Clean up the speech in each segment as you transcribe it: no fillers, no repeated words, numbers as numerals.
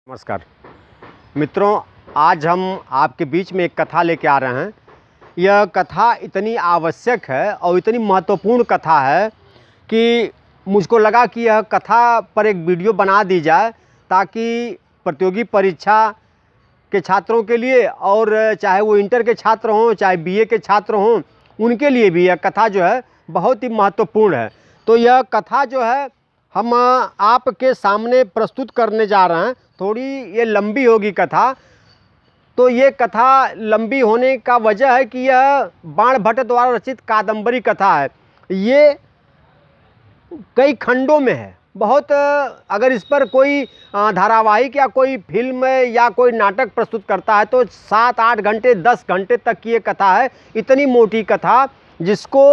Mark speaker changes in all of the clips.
Speaker 1: नमस्कार मित्रों, आज हम आपके बीच में एक कथा लेके आ रहे हैं। यह कथा इतनी आवश्यक है और इतनी महत्वपूर्ण कथा है कि मुझको लगा कि यह कथा पर एक वीडियो बना दी जाए ताकि प्रतियोगी परीक्षा के छात्रों के लिए और चाहे वो इंटर के छात्र हों चाहे बीए के छात्र हों उनके लिए भी यह कथा जो है बहुत ही महत्वपूर्ण है। तो यह कथा जो है हम आपके सामने प्रस्तुत करने जा रहे हैं। थोड़ी ये लंबी होगी कथा। तो ये कथा लंबी होने का वजह है कि यह बाणभट्ट द्वारा रचित कादंबरी कथा है। ये कई खंडों में है। बहुत अगर इस पर कोई धारावाहिक या कोई फिल्म या कोई नाटक प्रस्तुत करता है तो 7-8 घंटे 10 घंटे तक की ये कथा है। इतनी मोटी कथा जिसको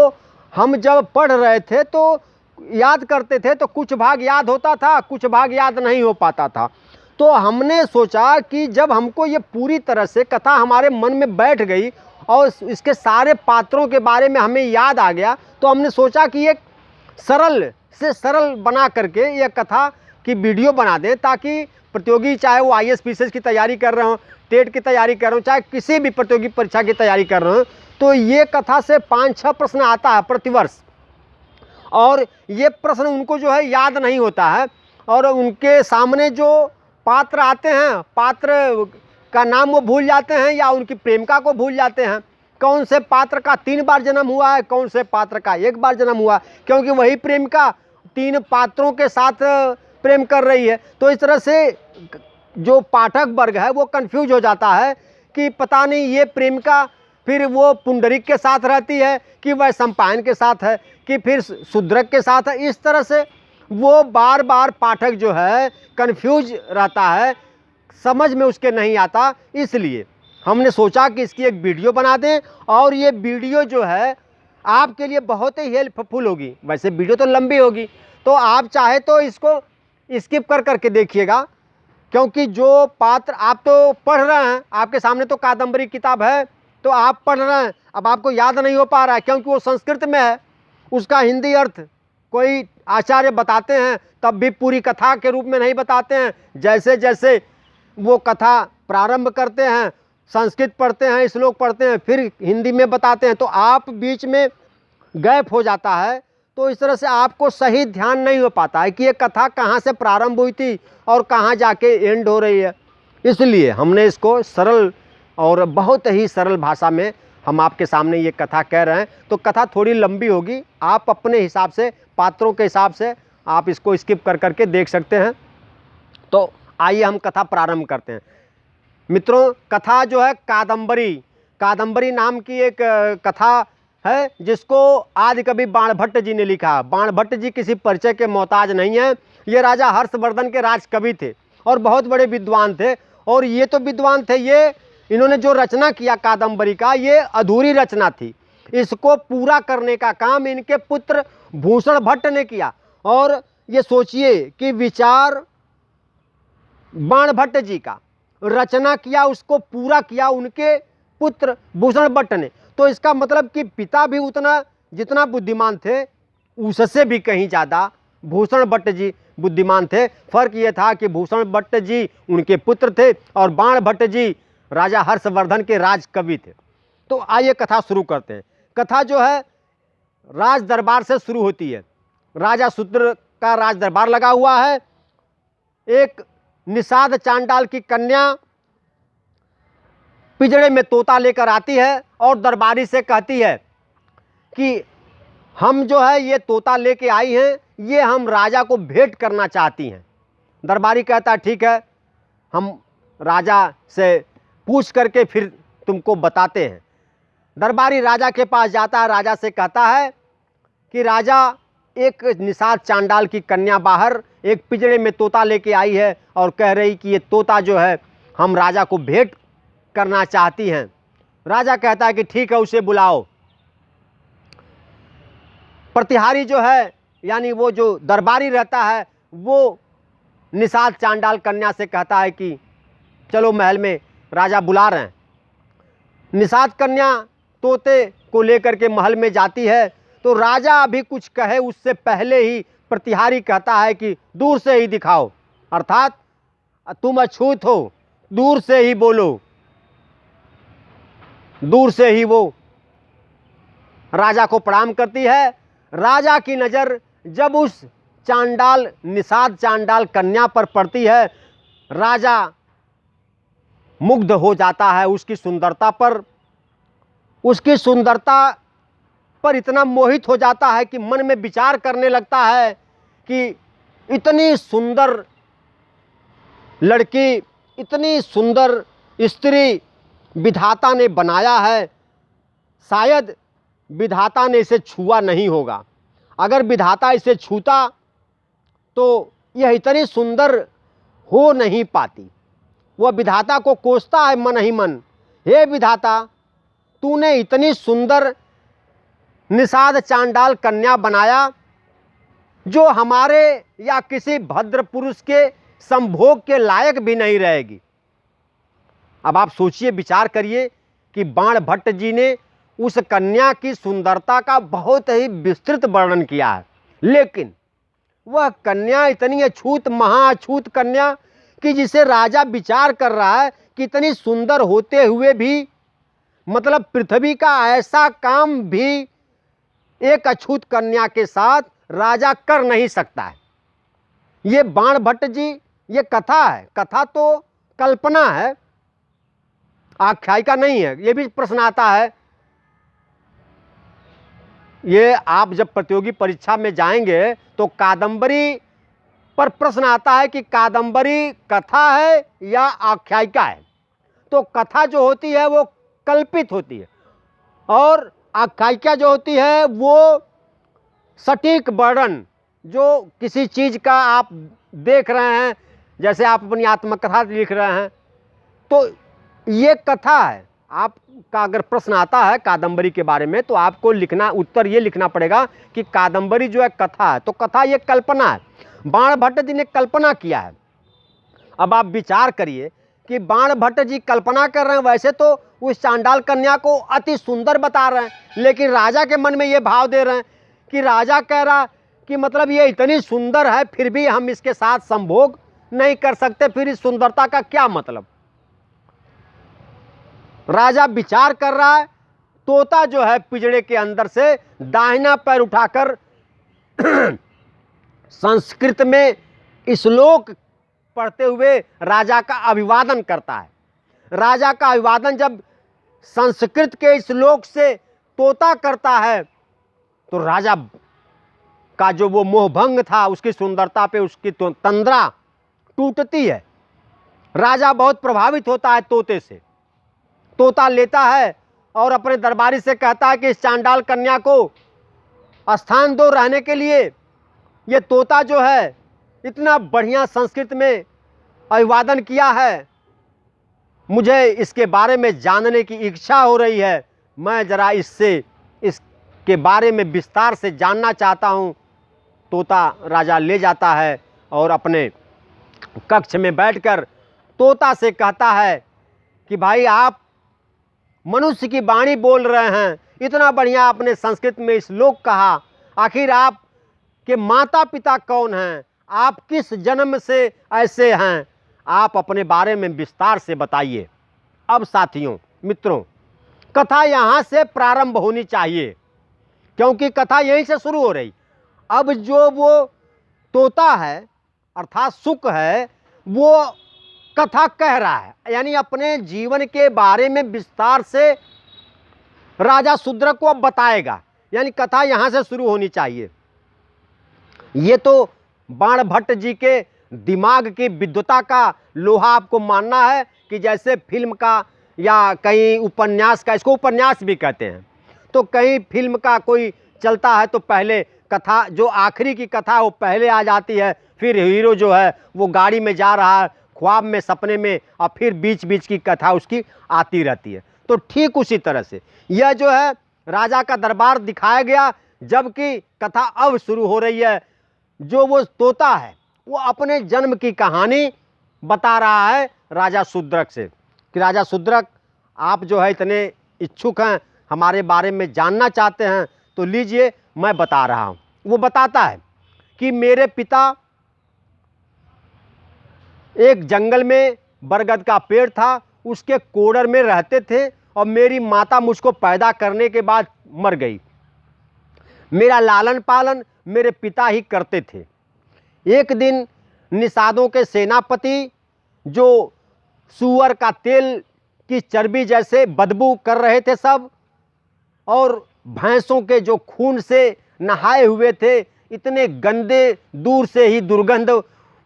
Speaker 1: हम जब पढ़ रहे थे तो याद करते थे तो कुछ भाग याद होता था, कुछ भाग याद नहीं हो पाता था। तो हमने सोचा कि जब हमको ये पूरी तरह से कथा हमारे मन में बैठ गई और इसके सारे पात्रों के बारे में हमें याद आ गया तो हमने सोचा कि एक सरल से सरल बना करके यह कथा की वीडियो बना दें ताकि प्रतियोगी चाहे वो आईएएस पीसीएस की तैयारी कर रहे हो, टेट की तैयारी कर रहे हो, चाहे किसी भी प्रतियोगी परीक्षा की तैयारी कर रहे हो, तो ये कथा से 5-6 प्रश्न आता है प्रतिवर्ष और ये प्रश्न उनको जो है याद नहीं होता है और उनके सामने जो पात्र आते हैं, पात्र का नाम वो भूल जाते हैं या उनकी प्रेमिका को भूल जाते हैं। कौन से पात्र का 3 बार जन्म हुआ है, कौन से पात्र का 1 बार जन्म हुआ, क्योंकि वही प्रेमिका 3 पात्रों के साथ प्रेम कर रही है। तो इस तरह से जो पाठक वर्ग है वो कंफ्यूज हो जाता है कि पता नहीं ये प्रेमिका फिर वो पुंडरीक के साथ रहती है कि वह सम्पायन के साथ है कि फिर शूद्रक के साथ है। इस तरह से वो बार बार पाठक जो है कंफ्यूज रहता है, समझ में उसके नहीं आता। इसलिए हमने सोचा कि इसकी एक वीडियो बना दें और ये वीडियो जो है आपके लिए बहुत ही हेल्पफुल होगी। वैसे वीडियो तो लंबी होगी तो आप चाहे तो इसको स्किप कर करके देखिएगा, क्योंकि जो पात्र आप तो पढ़ रहे हैं, आपके सामने तो कादंबरी किताब है तो आप पढ़ रहे हैं, अब आपको याद नहीं हो पा रहा है क्योंकि वो संस्कृत में है, उसका हिंदी अर्थ कोई आचार्य बताते हैं तब भी पूरी कथा के रूप में नहीं बताते हैं। जैसे जैसे वो कथा प्रारंभ करते हैं, संस्कृत पढ़ते हैं, श्लोक पढ़ते हैं, फिर हिंदी में बताते हैं तो आप बीच में गैप हो जाता है। तो इस तरह से आपको सही ध्यान नहीं हो पाता है कि ये कथा कहाँ से प्रारंभ हुई थी और कहाँ जाके एंड हो रही है। इसलिए हमने इसको सरल और बहुत ही सरल भाषा में हम आपके सामने ये कथा कह रहे हैं। तो कथा थोड़ी लंबी होगी, आप अपने हिसाब से पात्रों के हिसाब से आप इसको स्किप कर करके देख सकते हैं। तो आइए हम कथा प्रारंभ करते हैं। मित्रों, कथा जो है कादंबरी नाम की एक कथा है जिसको आदि कवि बाणभट्ट जी ने लिखा। बाणभट्ट जी किसी परिचय के मोहताज नहीं है। ये राजा हर्षवर्धन के राजकवि थे और बहुत बड़े विद्वान थे। और ये तो विद्वान थे, ये इन्होंने जो रचना किया कादंबरी का, ये अधूरी रचना थी। इसको पूरा करने का काम इनके पुत्र भूषण भट्ट ने किया। और ये सोचिए कि विचार बाणभट्ट जी का, रचना किया, उसको पूरा किया उनके पुत्र भूषण भट्ट ने। तो इसका मतलब कि पिता भी उतना जितना बुद्धिमान थे उससे भी कहीं ज़्यादा भूषण भट्ट जी बुद्धिमान थे। फर्क ये था कि भूषण भट्ट जी उनके पुत्र थे और बाणभट्ट जी राजा हर्षवर्धन के राजकवि थे। तो आइए कथा शुरू करते हैं। कथा जो है राज दरबार से शुरू होती है। राजा शूद्र का राज दरबार लगा हुआ है। एक निषाद चांडाल की कन्या पिंजड़े में तोता लेकर आती है और दरबारी से कहती है कि हम जो है ये तोता लेके आई हैं, ये हम राजा को भेंट करना चाहती हैं। दरबारी कहता है ठीक है, हम राजा से पूछ करके फिर तुमको बताते हैं। दरबारी राजा के पास जाता है, राजा से कहता है कि राजा, एक निषाद चांडाल की कन्या बाहर एक पिंजड़े में तोता लेके आई है और कह रही कि ये तोता जो है हम राजा को भेंट करना चाहती हैं। राजा कहता है कि ठीक है, उसे बुलाओ। प्रतिहारी जो है यानी वो जो दरबारी रहता है वो निषाद चांडाल कन्या से कहता है कि चलो महल में, राजा बुला रहे हैं। निषाद कन्या तोते को लेकर के महल में जाती है तो राजा अभी कुछ कहे उससे पहले ही प्रतिहारी कहता है कि दूर से ही दिखाओ, अर्थात तुम अछूत हो, दूर से ही बोलो। दूर से ही वो राजा को प्रणाम करती है। राजा की नज़र जब उस चांडाल, निषाद चांडाल कन्या पर पड़ती है, राजा मुग्ध हो जाता है उसकी सुंदरता पर। उसकी सुंदरता पर इतना मोहित हो जाता है कि मन में विचार करने लगता है कि इतनी सुंदर लड़की, इतनी सुंदर स्त्री विधाता ने बनाया है, शायद विधाता ने इसे छुआ नहीं होगा। अगर विधाता इसे छूता तो यह इतनी सुंदर हो नहीं पाती। वह विधाता को कोसता है मन ही मन, हे विधाता, तूने इतनी सुंदर निषाद चांडाल कन्या बनाया जो हमारे या किसी भद्र पुरुष के संभोग के लायक भी नहीं रहेगी। अब आप सोचिए, विचार करिए कि बाण भट्ट जी ने उस कन्या की सुंदरता का बहुत ही विस्तृत वर्णन किया है, लेकिन वह कन्या इतनी अछूत, महाअछूत कन्या कि जिसे राजा विचार कर रहा है कि इतनी सुंदर होते हुए भी, मतलब पृथ्वी का ऐसा काम भी एक अछूत कन्या के साथ राजा कर नहीं सकता है। ये बाण भट्ट जी, ये कथा है, कथा तो कल्पना है, आख्यायिका नहीं है। ये भी प्रश्न आता है, ये आप जब प्रतियोगी परीक्षा में जाएंगे तो कादंबरी पर प्रश्न आता है कि कादंबरी कथा है या आख्यायिका है। तो कथा जो होती है वो कल्पित होती है और आख्यायिका जो होती है वो सटीक वर्णन, जो किसी चीज़ का आप देख रहे हैं, जैसे आप अपनी आत्मकथा लिख रहे हैं, तो ये कथा है। आपका अगर प्रश्न आता है कादंबरी के बारे में तो आपको लिखना, उत्तर ये लिखना पड़ेगा कि कादंबरी जो है कथा है, तो कथा ये कल्पना है। बाण भट्ट जी ने कल्पना किया है। अब आप विचार करिए कि बाण भट्ट जी कल्पना कर रहे हैं, वैसे तो उस चांडाल कन्या को अति सुंदर बता रहे हैं, लेकिन राजा के मन में ये भाव दे रहे हैं कि राजा कह रहा कि मतलब ये इतनी सुंदर है फिर भी हम इसके साथ संभोग नहीं कर सकते, फिर इस सुंदरता का क्या मतलब। राजा विचार कर रहा है। तोता जो है पिंजड़े के अंदर से दाहिना पैर उठाकर संस्कृत में श्लोक पढ़ते हुए राजा का अभिवादन करता है। राजा का अभिवादन जब संस्कृत के श्लोक से तोता करता है तो राजा का जो वो मोहभंग था, उसकी सुंदरता पे उसकी तो तंद्रा टूटती है। राजा बहुत प्रभावित होता है तोते से। तोता लेता है और अपने दरबारी से कहता है कि इस चांडाल कन्या को स्थान दो रहने के लिए। ये तोता जो है इतना बढ़िया संस्कृत में अभिवादन किया है, मुझे इसके बारे में जानने की इच्छा हो रही है, मैं ज़रा इसके बारे में विस्तार से जानना चाहता हूँ। तोता राजा ले जाता है और अपने कक्ष में बैठकर तोता से कहता है कि भाई आप मनुष्य की वाणी बोल रहे हैं, इतना बढ़िया आपने संस्कृत में श्लोक कहा, आखिर आप के माता पिता कौन हैं, आप किस जन्म से ऐसे हैं, आप अपने बारे में विस्तार से बताइए। अब साथियों, मित्रों, कथा यहाँ से प्रारंभ होनी चाहिए क्योंकि कथा यहीं से शुरू हो रही। अब जो वो तोता है अर्थात शुक है, वो कथा कह रहा है, यानी अपने जीवन के बारे में विस्तार से राजा शूद्रक को अब बताएगा, यानी कथा यहाँ से शुरू होनी चाहिए। ये तो बाण भट्ट जी के दिमाग की विद्वता का लोहा आपको मानना है कि जैसे फिल्म का या कहीं उपन्यास का, इसको उपन्यास भी कहते हैं, तो कहीं फिल्म का कोई चलता है तो पहले कथा, जो आखिरी की कथा वो पहले आ जाती है, फिर हीरो जो है वो गाड़ी में जा रहा है ख्वाब में, सपने में, और फिर बीच बीच की कथा उसकी आती रहती है। तो ठीक उसी तरह से यह जो है राजा का दरबार दिखाया गया, जबकि कथा अब शुरू हो रही है। जो वो तोता है वो अपने जन्म की कहानी बता रहा है राजा शूद्रक से कि राजा शूद्रक, आप जो है इतने इच्छुक हैं, हमारे बारे में जानना चाहते हैं, तो लीजिए मैं बता रहा हूँ। वो बताता है कि मेरे पिता एक जंगल में बरगद का पेड़ था, उसके कोडर में रहते थे और मेरी माता मुझको पैदा करने के बाद मर गई। मेरा लालन पालन मेरे पिता ही करते थे। एक दिन निषादों के सेनापति, जो सूअर का तेल की चर्बी जैसे बदबू कर रहे थे सब, और भैंसों के जो खून से नहाए हुए थे, इतने गंदे, दूर से ही दुर्गंध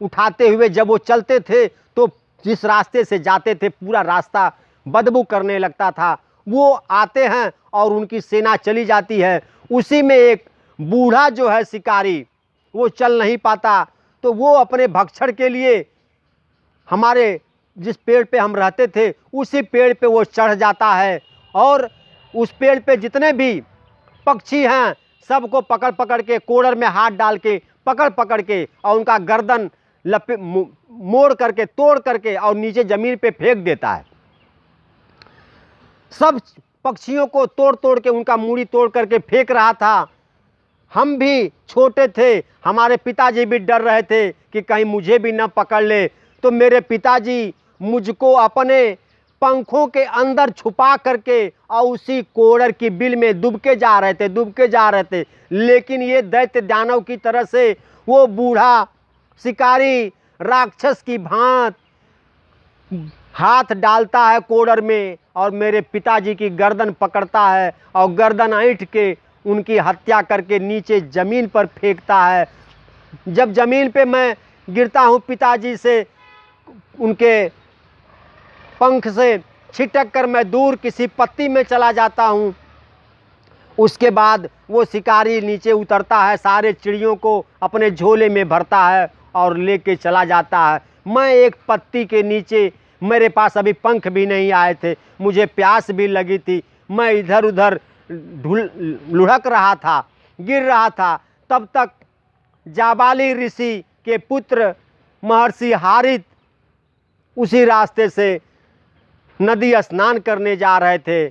Speaker 1: उठाते हुए जब वो चलते थे तो जिस रास्ते से जाते थे पूरा रास्ता बदबू करने लगता था। वो आते हैं और उनकी सेना चली जाती है। उसी में एक बूढ़ा जो है शिकारी, वो चल नहीं पाता, तो वो अपने भक्षण के लिए हमारे जिस पेड़ पे हम रहते थे उसी पेड़ पे वो चढ़ जाता है और उस पेड़ पे जितने भी पक्षी हैं सबको पकड़ पकड़ के, कोड़र में हाथ डाल के पकड़ पकड़ के और उनका गर्दन मोड़ करके, तोड़ करके और नीचे ज़मीन पे फेंक देता है। सब पक्षियों को तोड़ तोड़ के, उनका मूड़ी तोड़ करके फेंक रहा था। हम भी छोटे थे, हमारे पिताजी भी डर रहे थे कि कहीं मुझे भी न पकड़ ले। तो मेरे पिताजी मुझको अपने पंखों के अंदर छुपा करके और उसी कोड़र की बिल में डूबके जा रहे थे। लेकिन ये दैत्य दानव की तरह से वो बूढ़ा शिकारी राक्षस की भांत हाथ डालता है कोड़र में और मेरे पिताजी की गर्दन पकड़ता है और गर्दन ऐंठ के उनकी हत्या करके नीचे ज़मीन पर फेंकता है। जब ज़मीन पे मैं गिरता हूँ, पिताजी से उनके पंख से छिटक कर मैं दूर किसी पत्ती में चला जाता हूँ। उसके बाद वो शिकारी नीचे उतरता है, सारे चिड़ियों को अपने झोले में भरता है और लेके चला जाता है। मैं एक पत्ती के नीचे, मेरे पास अभी पंख भी नहीं आए थे, मुझे प्यास भी लगी थी, मैं इधर उधर लुढ़क रहा था, गिर रहा था। तब तक जाबाली ऋषि के पुत्र महर्षि हारित उसी रास्ते से नदी स्नान करने जा रहे थे।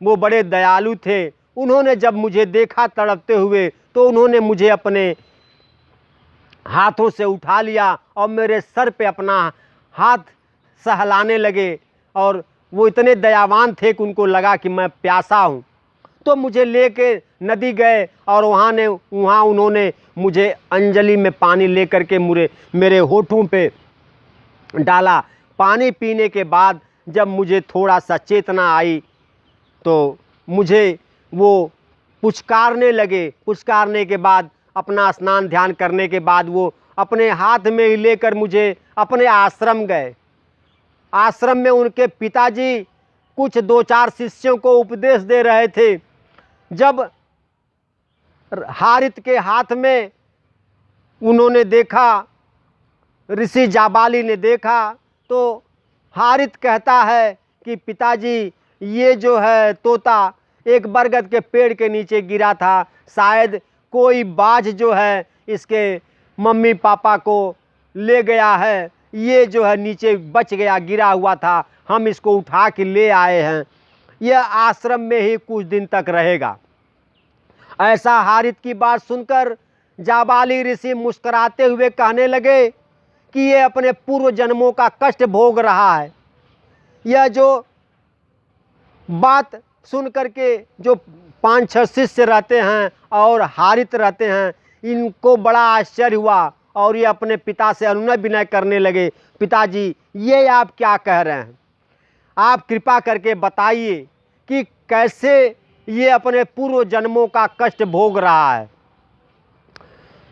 Speaker 1: वो बड़े दयालु थे। उन्होंने जब मुझे देखा तड़पते हुए तो उन्होंने मुझे अपने हाथों से उठा लिया और मेरे सर पे अपना हाथ सहलाने लगे और वो इतने दयावान थे कि उनको लगा कि मैं प्यासा हूँ। तो मुझे लेके नदी गए और वहाँ उन्होंने मुझे अंजलि में पानी लेकर के मेरे होठों पे डाला। पानी पीने के बाद जब मुझे थोड़ा सा चेतना आई तो मुझे वो पुचकारने लगे। पुचकारने के बाद अपना स्नान ध्यान करने के बाद वो अपने हाथ में ही लेकर मुझे अपने आश्रम गए। आश्रम में उनके पिताजी कुछ 2-4 शिष्यों को उपदेश दे रहे थे। जब हारित के हाथ में उन्होंने देखा, ऋषि जाबाली ने देखा, तो हारित कहता है कि पिताजी ये जो है तोता एक बरगद के पेड़ के नीचे गिरा था, शायद कोई बाज जो है इसके मम्मी पापा को ले गया है, ये जो है नीचे बच गया, गिरा हुआ था, हम इसको उठा के ले आए हैं, यह आश्रम में ही कुछ दिन तक रहेगा। ऐसा हारित की बात सुनकर जाबाली ऋषि मुस्कुराते हुए कहने लगे कि ये अपने पूर्व जन्मों का कष्ट भोग रहा है। यह जो बात सुन करके जो 5-6 शिष्य रहते हैं और हारित रहते हैं, इनको बड़ा आश्चर्य हुआ और ये अपने पिता से अनुनय विनय करने लगे। पिताजी ये आप क्या कह रहे हैं? आप कृपा करके बताइए कि कैसे ये अपने पूर्व जन्मों का कष्ट भोग रहा है।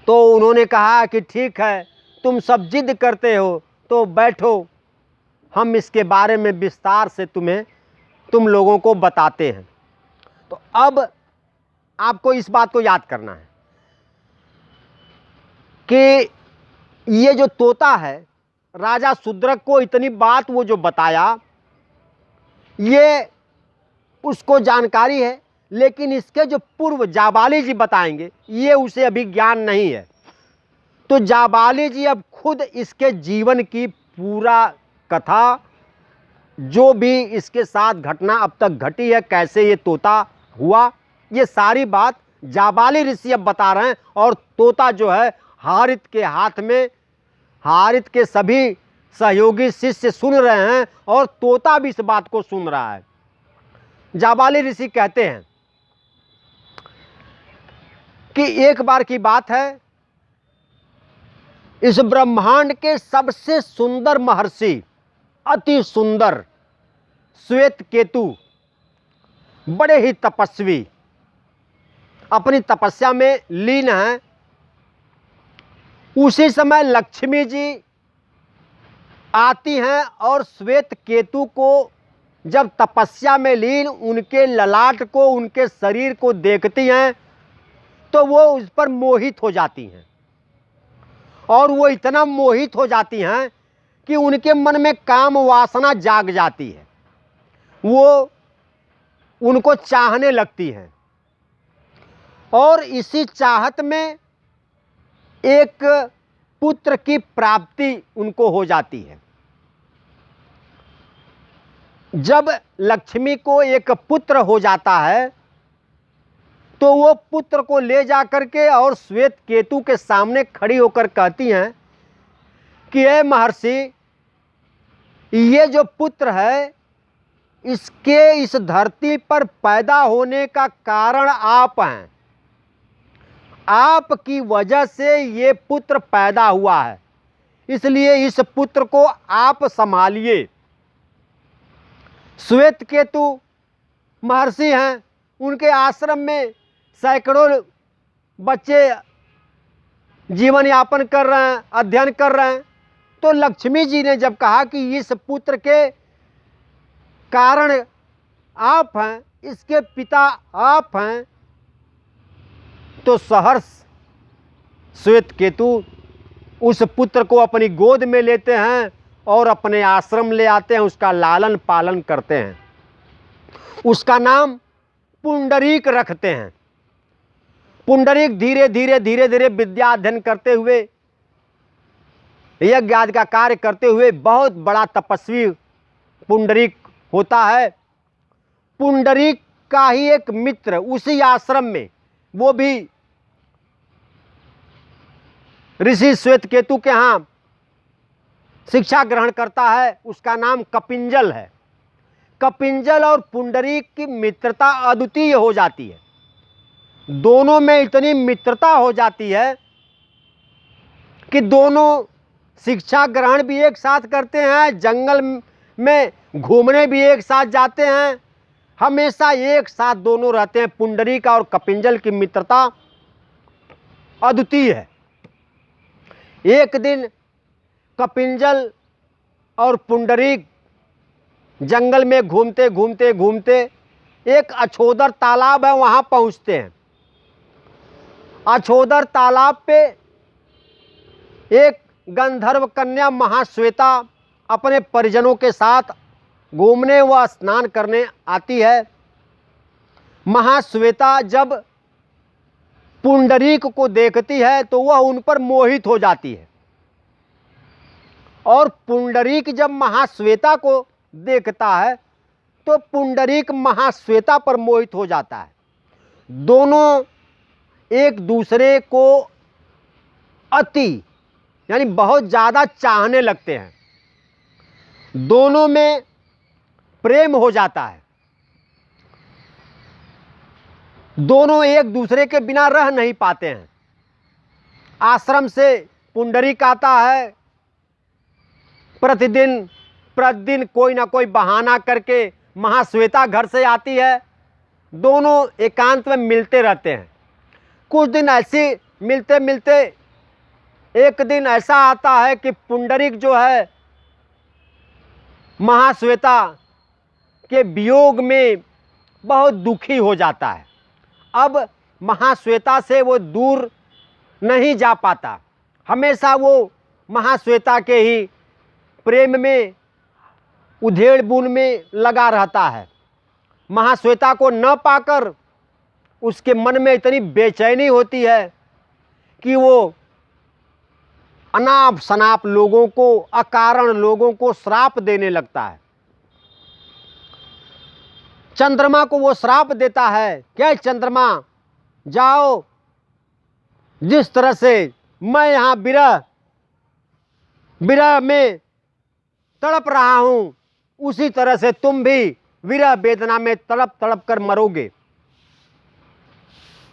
Speaker 1: तो उन्होंने कहा कि ठीक है, तुम सब जिद करते हो तो बैठो, हम इसके बारे में विस्तार से तुम लोगों को बताते हैं। तो अब आपको इस बात को याद करना है कि ये जो तोता है, राजा शूद्रक को इतनी बात वो जो बताया, ये उसको जानकारी है, लेकिन इसके जो पूर्व जाबाली जी बताएंगे ये उसे अभी ज्ञान नहीं है। तो जाबाली जी अब खुद इसके जीवन की पूरा कथा, जो भी इसके साथ घटना अब तक घटी है, कैसे ये तोता हुआ, ये सारी बात जाबाली ऋषि अब बता रहे हैं। और तोता जो है हारित के हाथ में, हारित के सभी सहयोगी शिष्य सुन रहे हैं और तोता भी इस बात को सुन रहा है। जाबाली ऋषि कहते हैं कि एक बार की बात है, इस ब्रह्मांड के सबसे सुंदर महर्षि, अति सुंदर श्वेत केतु, बड़े ही तपस्वी, अपनी तपस्या में लीन हैं। उसी समय लक्ष्मी जी आती हैं और श्वेत केतु को जब तपस्या में लीन उनके ललाट को, उनके शरीर को देखती हैं तो वो उस पर मोहित हो जाती हैं। और वो इतना मोहित हो जाती हैं कि उनके मन में काम वासना जाग जाती है, वो उनको चाहने लगती हैं। और इसी चाहत में एक पुत्र की प्राप्ति उनको हो जाती है। जब लक्ष्मी को एक पुत्र हो जाता है तो वो पुत्र को ले जा करके और श्वेत केतु के सामने खड़ी होकर कहती हैं कि हे महर्षि, ये जो पुत्र है इसके इस धरती पर पैदा होने का कारण आप हैं। आपकी वजह से ये पुत्र पैदा हुआ है, इसलिए इस पुत्र को आप संभालिए। श्वेत केतु महर्षि हैं, उनके आश्रम में सैकड़ों बच्चे जीवन यापन कर रहे हैं, अध्ययन कर रहे हैं। तो लक्ष्मी जी ने जब कहा कि इस पुत्र के कारण आप हैं, इसके पिता आप हैं, तो सहर्ष श्वेत केतु उस पुत्र को अपनी गोद में लेते हैं और अपने आश्रम ले आते हैं, उसका लालन पालन करते हैं, उसका नाम पुंडरीक रखते हैं। पुंडरीक धीरे धीरे विद्या अध्ययन करते हुए, यज्ञ आदि का कार्य करते हुए बहुत बड़ा तपस्वी पुंडरीक होता है। पुंडरीक का ही एक मित्र उसी आश्रम में, वो भी ऋषि श्वेत केतु के यहाँ शिक्षा ग्रहण करता है, उसका नाम कपिंजल है। कपिंजल और पुंडरीक की मित्रता अद्वितीय हो जाती है। दोनों में इतनी मित्रता हो जाती है कि दोनों शिक्षा ग्रहण भी एक साथ करते हैं, जंगल में घूमने भी एक साथ जाते हैं, हमेशा एक साथ दोनों रहते हैं। पुंडरीक और कपिंजल की मित्रता अद्वितीय है। एक दिन कपिंजल और पुंडरीक जंगल में घूमते घूमते एक अछोदर तालाब है, वहाँ पहुँचते हैं। अछोदर तालाब पे एक गंधर्व कन्या महाश्वेता अपने परिजनों के साथ घूमने व स्नान करने आती है। महाश्वेता जब पुंडरीक को देखती है तो वह उन पर मोहित हो जाती है, और पुंडरीक जब महाश्वेता को देखता है तो पुंडरीक महाश्वेता पर मोहित हो जाता है। दोनों एक दूसरे को अति यानी बहुत ज़्यादा चाहने लगते हैं, दोनों में प्रेम हो जाता है। दोनों एक दूसरे के बिना रह नहीं पाते हैं। आश्रम से पुंडरीक आता है, प्रतिदिन कोई ना कोई बहाना करके महाश्वेता घर से आती है, दोनों एकांत में मिलते रहते हैं। कुछ दिन ऐसे मिलते मिलते एक दिन ऐसा आता है कि पुंडरीक जो है महाश्वेता के वियोग में बहुत दुखी हो जाता है। अब महाश्वेता से वो दूर नहीं जा पाता, हमेशा वो महाश्वेता के ही प्रेम में, उधेड़ बुन में लगा रहता है। महाश्वेता को न पाकर उसके मन में इतनी बेचैनी होती है कि वो अनाप शनाप लोगों को, अकारण लोगों को श्राप देने लगता है। चंद्रमा को वो श्राप देता है, क्या चंद्रमा जाओ, जिस तरह से मैं यहाँ विरह में तड़प रहा हूं, उसी तरह से तुम भी विरह वेदना में तड़प तड़प कर मरोगे।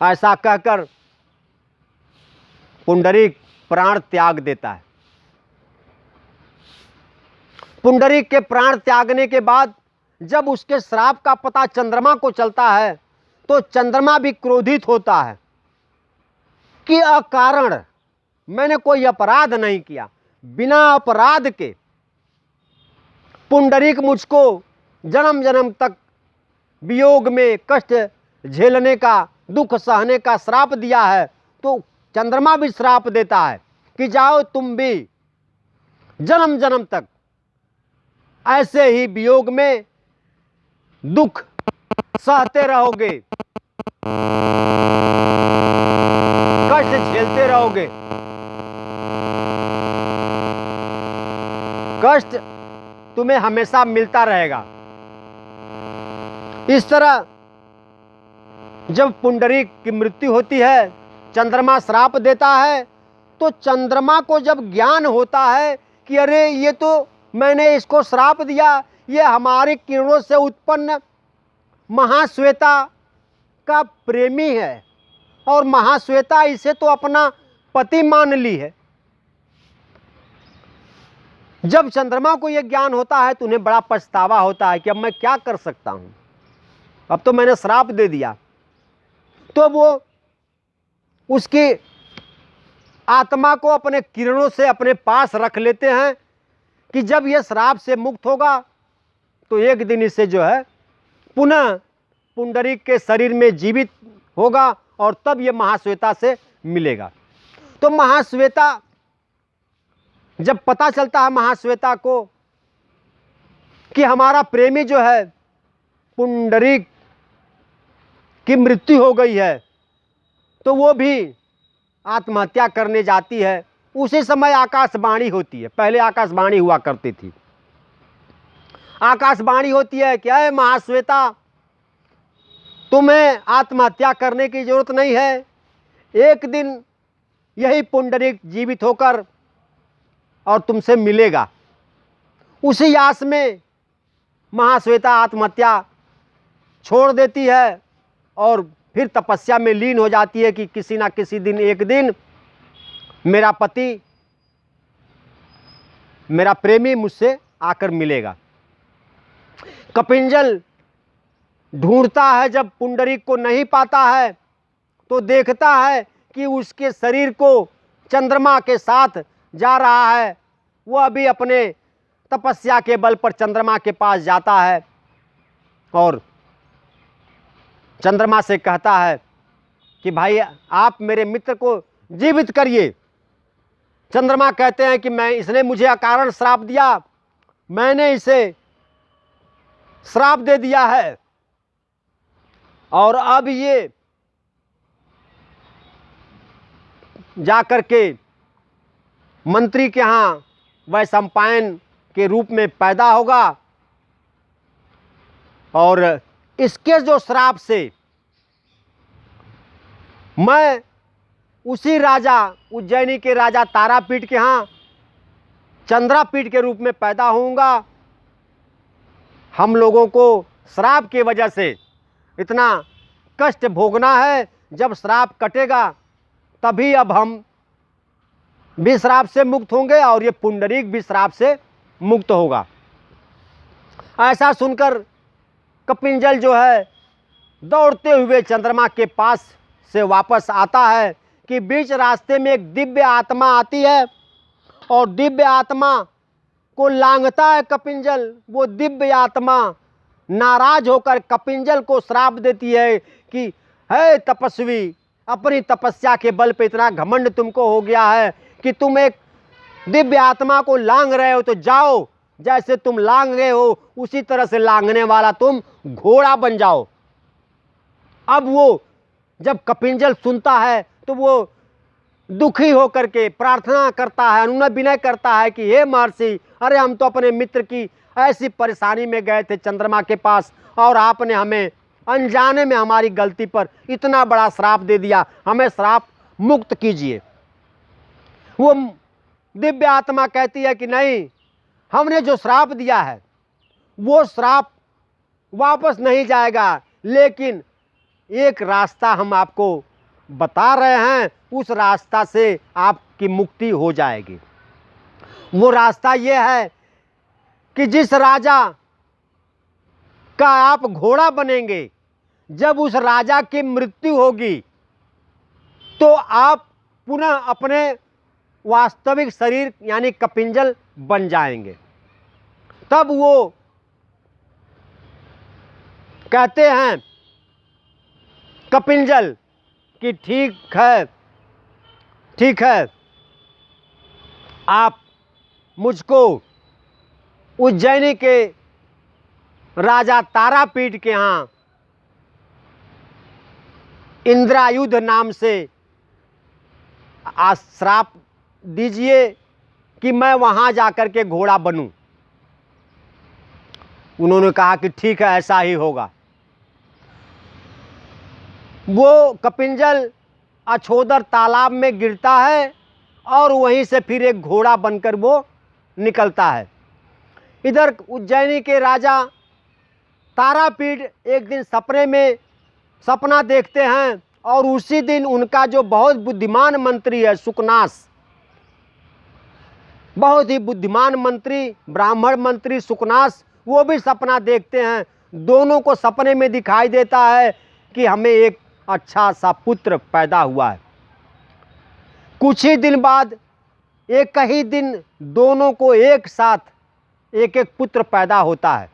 Speaker 1: ऐसा कहकर पुंडरीक प्राण त्याग देता है। पुंडरीक के प्राण त्यागने के बाद जब उसके श्राप का पता चंद्रमा को चलता है तो चंद्रमा भी क्रोधित होता है कि अकारण मैंने कोई अपराध नहीं किया, बिना अपराध के पुंडरीक मुझको जन्म जन्म तक वियोग में कष्ट झेलने का, दुख सहने का श्राप दिया है। तो चंद्रमा भी श्राप देता है कि जाओ तुम भी जन्म जन्म तक ऐसे ही वियोग में दुख सहते रहोगे, कष्ट झेलते रहोगे। कष्ट तुम्हें हमेशा मिलता रहेगा। इस तरह जब पुंडरीक की मृत्यु होती है, चंद्रमा श्राप देता है, तो चंद्रमा को जब ज्ञान होता है कि अरे ये तो मैंने इसको श्राप दिया, ये हमारी किरणों से उत्पन्न महाश्वेता का प्रेमी है और महाश्वेता इसे तो अपना पति मान ली है। जब चंद्रमा को यह ज्ञान होता है तो उन्हें बड़ा पछतावा होता है कि अब मैं क्या कर सकता हूं, अब तो मैंने श्राप दे दिया। तो वो उसकी आत्मा को अपने किरणों से अपने पास रख लेते हैं कि जब यह श्राप से मुक्त होगा तो एक दिन इसे जो है पुनः पुंडरीक के शरीर में जीवित होगा और तब यह महाश्वेता से मिलेगा। तो महाश्वेता जब पता चलता है महाश्वेता को कि हमारा प्रेमी जो है पुंडरीक की मृत्यु हो गई है, तो वो भी आत्महत्या करने जाती है। उसी समय आकाशवाणी होती है, पहले आकाशवाणी हुआ करती थी। आकाशवाणी होती है कि अरे महाश्वेता, तुम्हें आत्महत्या करने की जरूरत नहीं है, एक दिन यही पुंडरीक जीवित होकर और तुमसे मिलेगा। उसी आस में महाश्वेता आत्महत्या छोड़ देती है और फिर तपस्या में लीन हो जाती है कि किसी ना किसी दिन, एक दिन मेरा पति, मेरा प्रेमी मुझसे आकर मिलेगा। कपिंजल ढूंढता है, जब पुंडरीक को नहीं पाता है तो देखता है कि उसके शरीर को चंद्रमा के साथ जा रहा है। वह अभी अपने तपस्या के बल पर चंद्रमा के पास जाता है और चंद्रमा से कहता है कि भाई आप मेरे मित्र को जीवित करिए। चंद्रमा कहते हैं कि मैं, इसने मुझे अकारण श्राप दिया, मैंने इसे श्राप दे दिया है और अब ये जाकर के मंत्री के यहाँ वैशंपायन के रूप में पैदा होगा और इसके जो श्राप से मैं उसी राजा, उज्जैनी के राजा तारापीठ के यहाँ चंद्रापीठ के रूप में पैदा होऊंगा। हम लोगों को श्राप की वजह से इतना कष्ट भोगना है, जब श्राप कटेगा तभी अब हम भी श्राप से मुक्त होंगे और ये पुंडरीक भी श्राप से मुक्त होगा। ऐसा सुनकर कपिंजल जो है दौड़ते हुए चंद्रमा के पास से वापस आता है कि बीच रास्ते में एक दिव्य आत्मा आती है और दिव्य आत्मा को लांघता है कपिंजल। वो दिव्य आत्मा नाराज होकर कपिंजल को श्राप देती है कि हे तपस्वी, अपनी तपस्या के बल पे इतना घमंड तुमको हो गया है कि तुम एक दिव्य आत्मा को लांघ रहे हो, तो जाओ, जैसे तुम लांघ गए हो उसी तरह से लांघने वाला तुम घोड़ा बन जाओ। अब वो जब कपिंजल सुनता है तो वो दुखी होकर के प्रार्थना करता है, अनुनय विनय करता है कि हे महर्षि, अरे हम तो अपने मित्र की ऐसी परेशानी में गए थे चंद्रमा के पास और आपने हमें अनजाने में हमारी गलती पर इतना बड़ा श्राप दे दिया, हमें श्राप मुक्त कीजिए। वो दिव्य आत्मा कहती है कि नहीं, हमने जो श्राप दिया है वो श्राप वापस नहीं जाएगा, लेकिन एक रास्ता हम आपको बता रहे हैं, उस रास्ता से आपकी मुक्ति हो जाएगी। वो रास्ता ये है कि जिस राजा का आप घोड़ा बनेंगे, जब उस राजा की मृत्यु होगी तो आप पुनः अपने वास्तविक शरीर यानी कपिंजल बन जाएंगे। तब वो कहते हैं कपिंजल कि ठीक है, आप मुझको उज्जैनी के राजा तारापीठ के यहाँ इंद्रायुध नाम से श्राप दीजिए कि मैं वहाँ जाकर के घोड़ा बनूं। उन्होंने कहा कि ठीक है, ऐसा ही होगा। वो कपिंजल अछोदर तालाब में गिरता है और वहीं से फिर एक घोड़ा बनकर वो निकलता है। इधर उज्जैनी के राजा तारापीठ एक दिन सपने में सपना देखते हैं और उसी दिन उनका जो बहुत बुद्धिमान मंत्री है सुकनास, बहुत ही बुद्धिमान मंत्री, ब्राह्मण मंत्री सुकनास, वो भी सपना देखते हैं। दोनों को सपने में दिखाई देता है कि हमें एक अच्छा सा पुत्र पैदा हुआ है। कुछ ही दिन बाद, एक ही दिन दोनों को एक साथ एक एक पुत्र पैदा होता है।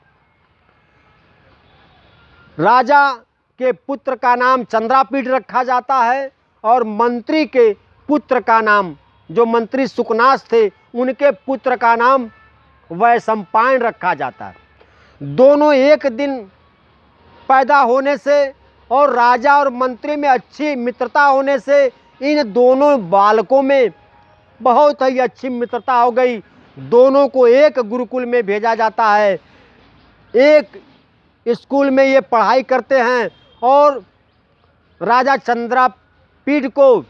Speaker 1: राजा के पुत्र का नाम चंद्रापीठ रखा जाता है और मंत्री के पुत्र का नाम, जो मंत्री सुकनास थे, उनके पुत्र का नाम वैशंपायन रखा जाता है। दोनों एक दिन पैदा होने से और राजा और मंत्री में अच्छी मित्रता होने से इन दोनों बालकों में बहुत ही अच्छी मित्रता हो गई। दोनों को एक गुरुकुल में भेजा जाता है, एक स्कूल में ये पढ़ाई करते हैं और राजा चंद्रापीठ को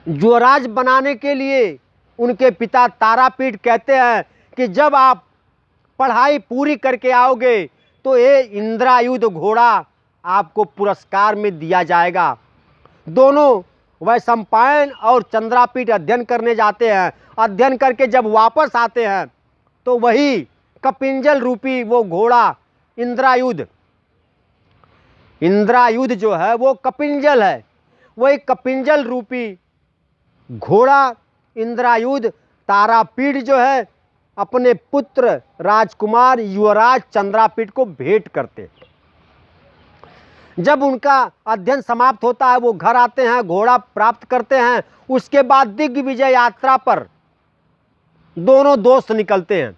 Speaker 1: युवराज बनाने के लिए उनके पिता तारापीठ कहते हैं कि जब आप पढ़ाई पूरी करके आओगे तो ये इंद्रायुध घोड़ा आपको पुरस्कार में दिया जाएगा। दोनों वैशंपायन और चंद्रापीठ अध्ययन करने जाते हैं। अध्ययन करके जब वापस आते हैं तो वही कपिंजल रूपी वो घोड़ा इंद्रायुध जो है वो कपिंजल है। वही कपिंजल रूपी घोड़ा इंद्रायुध तारापीठ जो है अपने पुत्र राजकुमार युवराज चंद्रापीठ को भेंट करते। जब उनका अध्ययन समाप्त होता है, वो घर आते हैं, घोड़ा प्राप्त करते हैं। उसके बाद दिग्विजय यात्रा पर दोनों दोस्त निकलते हैं,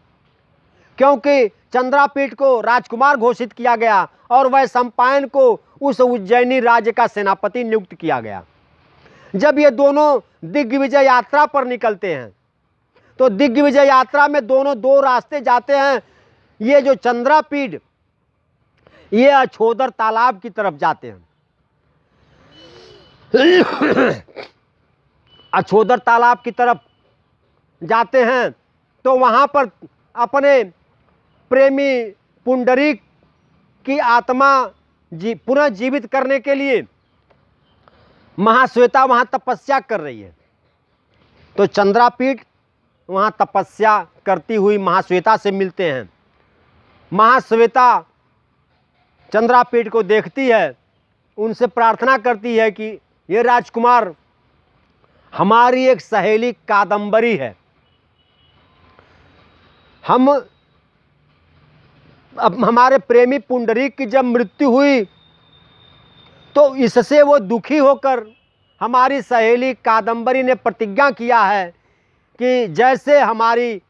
Speaker 1: क्योंकि चंद्रापीठ को राजकुमार घोषित किया गया और वैशंपायन को उस उज्जैनी राज्य का सेनापति नियुक्त किया गया। जब ये दोनों दिग्विजय यात्रा पर निकलते हैं तो दिग्विजय यात्रा में दोनों दो रास्ते जाते हैं। ये जो चंद्रापीठ, ये अछोदर तालाब की तरफ जाते हैं। अछोदर तालाब की तरफ जाते हैं तो वहाँ पर अपने प्रेमी पुंडरीक की आत्मा पुनः जीवित करने के लिए महाश्वेता वहाँ तपस्या कर रही है। तो चंद्रापीठ वहाँ तपस्या करती हुई महाश्वेता से मिलते हैं। महाश्वेता चंद्रापीठ को देखती है, उनसे प्रार्थना करती है कि ये राजकुमार, हमारी एक सहेली कादंबरी है, हमारे प्रेमी पुंडरीक की जब मृत्यु हुई तो इससे वो दुखी होकर हमारी सहेली कादंबरी ने प्रतिज्ञा किया है कि जैसे हमारी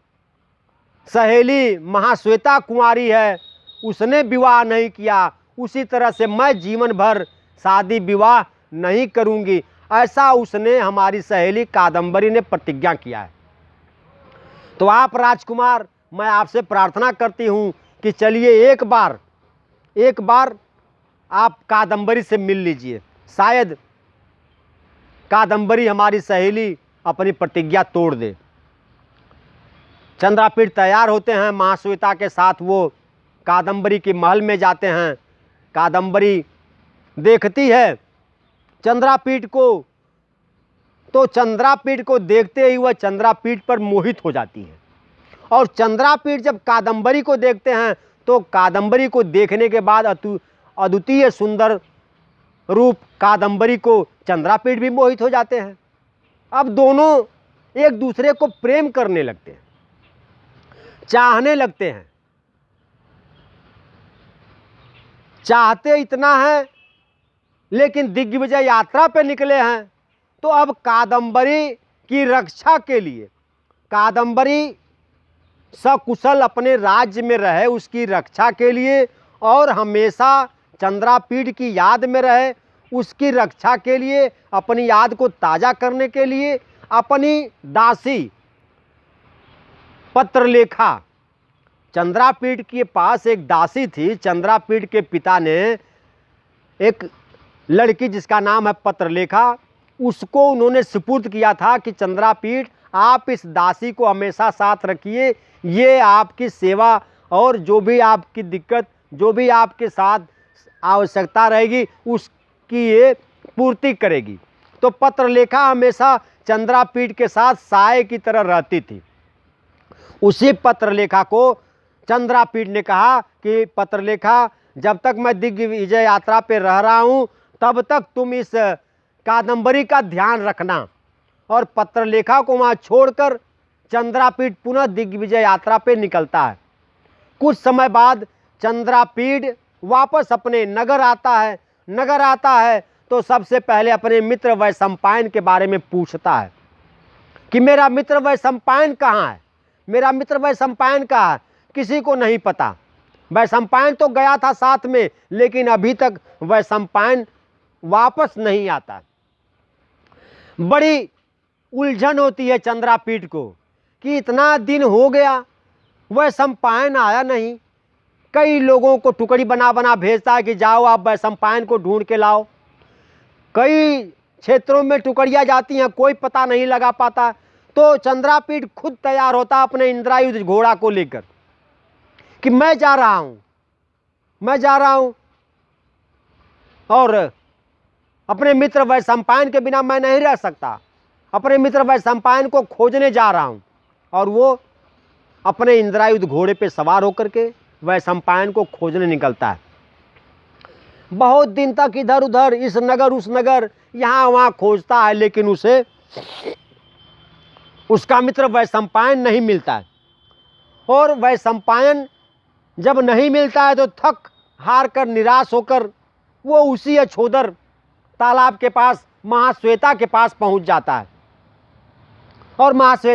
Speaker 1: सहेली महाश्वेता कुंवारी है, उसने विवाह नहीं किया, उसी तरह से मैं जीवन भर शादी विवाह नहीं करूंगी। ऐसा उसने, हमारी सहेली कादंबरी ने प्रतिज्ञा किया है। तो आप राजकुमार, मैं आपसे प्रार्थना करती हूँ कि चलिए एक बार आप कादंबरी से मिल लीजिए, शायद कादंबरी हमारी सहेली अपनी प्रतिज्ञा तोड़ दे। चंद्रापीठ तैयार होते हैं, महाश्वेता के साथ वो कादम्बरी के महल में जाते हैं। कादम्बरी देखती है चंद्रापीठ को, तो चंद्रापीठ को देखते ही वह चंद्रापीठ पर मोहित हो जाती है। और चंद्रापीठ जब कादम्बरी को देखते हैं तो कादम्बरी को देखने के बाद अद्वितीय सुंदर रूप कादम्बरी को चंद्रापीठ भी मोहित हो जाते हैं। अब दोनों एक दूसरे को प्रेम करने लगते हैं, चाहने लगते हैं। चाहते इतना है, लेकिन दिग्विजय यात्रा पे निकले हैं, तो अब कादम्बरी की रक्षा के लिए, कादम्बरी सकुशल अपने राज्य में रहे उसकी रक्षा के लिए, और हमेशा चंद्रापीठ की याद में रहे उसकी रक्षा के लिए, अपनी याद को ताज़ा करने के लिए अपनी दासी पत्रलेखा, चंद्रापीठ के पास एक दासी थी। चंद्रापीठ के पिता ने एक लड़की जिसका नाम है पत्रलेखा, उसको उन्होंने सुपुर्द किया था कि चंद्रापीठ आप इस दासी को हमेशा साथ रखिए, ये आपकी सेवा और जो भी आपकी दिक्कत, जो भी आपके साथ आवश्यकता रहेगी उसकी ये पूर्ति करेगी। तो पत्रलेखा हमेशा चंद्रापीठ के साथ साए की तरह रहती थी। उसी पत्रलेखा को चंद्रापीठ ने कहा कि पत्रलेखा, जब तक मैं दिग्विजय यात्रा पे रह रहा हूँ तब तक तुम इस कादम्बरी का ध्यान रखना। और पत्रलेखा को वहाँ छोड़कर चंद्रापीठ पुनः दिग्विजय यात्रा पे निकलता है। कुछ समय बाद चंद्रापीठ वापस अपने नगर आता है। नगर आता है तो सबसे पहले अपने मित्र वैशंपायन के बारे में पूछता है कि मेरा मित्र वैशंपायन कहाँ है, मेरा मित्र वैशंपायन कहाँ है। किसी को नहीं पता। वैशंपायन तो गया था साथ में, लेकिन अभी तक वैशंपायन वापस नहीं आता। बड़ी उलझन होती है चंद्रापीठ को कि इतना दिन हो गया वैशंपायन आया नहीं। कई लोगों को टुकड़ी बना बना भेजता है कि जाओ आप वैशंपायन को ढूंढ के लाओ। कई क्षेत्रों में टुकड़ियाँ जाती हैं, कोई पता नहीं लगा पाता। तो चंद्रापीठ खुद तैयार होता अपने इंद्रायुध घोड़ा को लेकर कि मैं जा रहा हूँ, मैं जा रहा हूँ, और अपने मित्र वैशंपायन के बिना मैं नहीं रह सकता। अपने मित्र वैशंपायन को खोजने जा रहा हूँ। और वो अपने इंद्रायुध घोड़े पे सवार होकर के वैशंपायन को खोजने निकलता है। बहुत दिन तक इधर उधर, इस नगर उस नगर, यहाँ वहाँ खोजता है, लेकिन उसे उसका मित्र वैशंपायन नहीं मिलता है। और वैशंपायन जब नहीं मिलता है तो थक हार कर, निराश होकर वो उसी अछोदर तालाब के पास महाश्वेता के पास पहुंच जाता है। और महाश्वेता